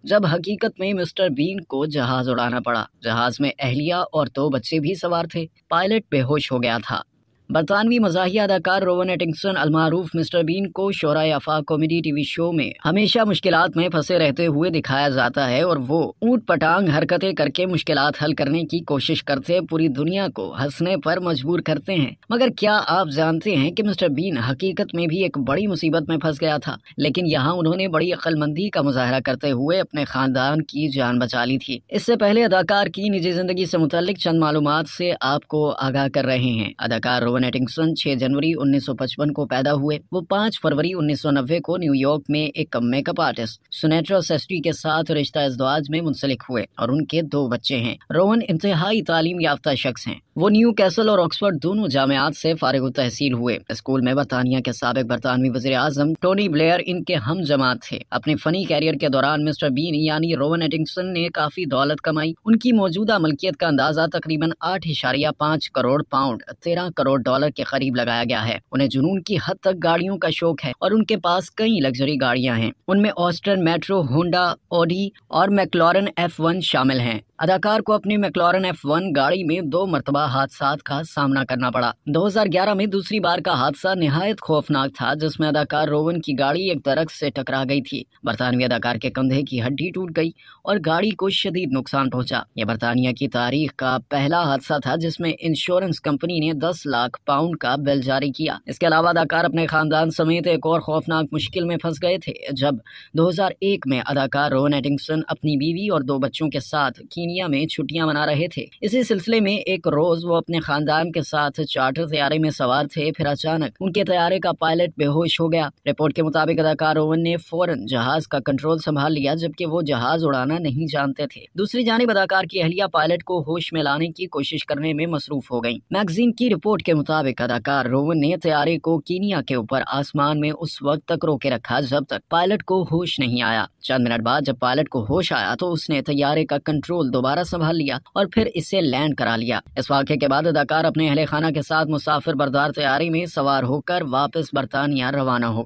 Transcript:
जब हकीकत में मिस्टर बीन को जहाज उड़ाना पड़ा। जहाज में अहलिया और 2 बच्चे भी सवार थे। पायलट बेहोश हो गया था। बरतानवी मज़ाहिया अदाकार रोवन एटिंगसन अलमारूफ मिस्टर बीन को शोराए आफाक कॉमेडी टीवी शो में हमेशा मुश्किलात में फंसे रहते हुए दिखाया जाता है और वो ऊंट पटांग हरकतें करके मुश्किलात हल करने की कोशिश करते पूरी दुनिया को हंसने पर मजबूर करते हैं। मगर क्या आप जानते हैं कि मिस्टर बीन हकीकत में भी एक बड़ी मुसीबत में फंस गया था, लेकिन यहाँ उन्होंने बड़ी अक्लमंदी का मुजाहरा करते हुए अपने खानदान की जान बचा ली थी। इससे पहले अदाकार की निजी जिंदगी से मुताल्लिक चंद मालूमात से आपको आगाह कर रहे हैं। अदाकार रोवन एटिंगसन 6 जनवरी 1955 को पैदा हुए। वो 5 फरवरी 1990 को न्यूयॉर्क में एक मेकअप आर्टिस्ट सुनेट्रा सेस्ट्री के साथ रिश्ता इज़्दवाज में मुंसलिक हुए और उनके 2 बच्चे हैं। रोवन इंतहाई तालीम याफ्ता शख्स हैं। वो न्यू कैसल और ऑक्सफोर्ड दोनों जामियात से फारिग तहसील हुए। स्कूल में बरतानिया के साबिक बरतानवी वज़ीर आज़म टोनी ब्लेयर इनके हम जमात थे। अपने फनी कैरियर के दौरान मिस्टर बीन यानी रोवन एटिंगसन ने काफी दौलत कमाई। उनकी मौजूदा मलकियत का अंदाजा तकरीबन 8.5 करोड़ पाउंड 13 करोड़ डॉलर के करीब लगाया गया है। उन्हें जुनून की हद तक गाड़ियों का शौक है और उनके पास कई लग्जरी गाड़ियां हैं। उनमें ऑस्टन मेट्रो, होंडा, ऑडी और मैक्लॉरन F1 शामिल हैं। अदाकार को अपनी मैक्लॉरन F1 गाड़ी में 2 मरतबा हादसात का सामना करना पड़ा। 2011 में दूसरी बार का हादसा निहायत खौफनाक था, जिसमें अदाकार रोवन की गाड़ी एक दरख्त से टकरा गई थी। बरतानवी अदाकार के कंधे की हड्डी टूट गई और गाड़ी को शदीद नुकसान पहुंचा। यह बरतानिया की तारीख का पहला हादसा था जिसमें इंश्योरेंस कंपनी ने 10 लाख पाउंड का बिल जारी किया। इसके अलावा अदाकार अपने खानदान समेत एक और खौफनाक मुश्किल में फंस गए थे जब 2001 में अदाकार रोवन एटिंगसन अपनी बीवी और 2 बच्चों के साथ कीनिया में छुट्टियां मना रहे थे। इसी सिलसिले में एक रोज वो अपने खानदान के साथ चार्टर तैयारे में सवार थे। फिर अचानक उनके तैयारे का पायलट बेहोश हो गया। रिपोर्ट के मुताबिक अदाकार रोवन ने फौरन जहाज का कंट्रोल संभाल लिया, जबकि वो जहाज उड़ाना नहीं जानते थे। दूसरी जानिब अदाकार की अहलिया पायलट को होश में लाने की कोशिश करने में मसरूफ हो गई। मैगजीन की रिपोर्ट के मुताबिक अदाकार रोवन ने तैयारे को कीनिया के ऊपर आसमान में उस वक्त तक रोके रखा जब तक पायलट को होश नहीं आया। चंद मिनट बाद जब पायलट को होश आया तो उसने तैयारे का कंट्रोल दोबारा संभाल लिया और फिर इसे लैंड करा लिया। इस वाक़े के बाद अदाकार अपने अहले खाना के साथ मुसाफिर बरदार तैयारी में सवार होकर वापस बरतानिया रवाना हो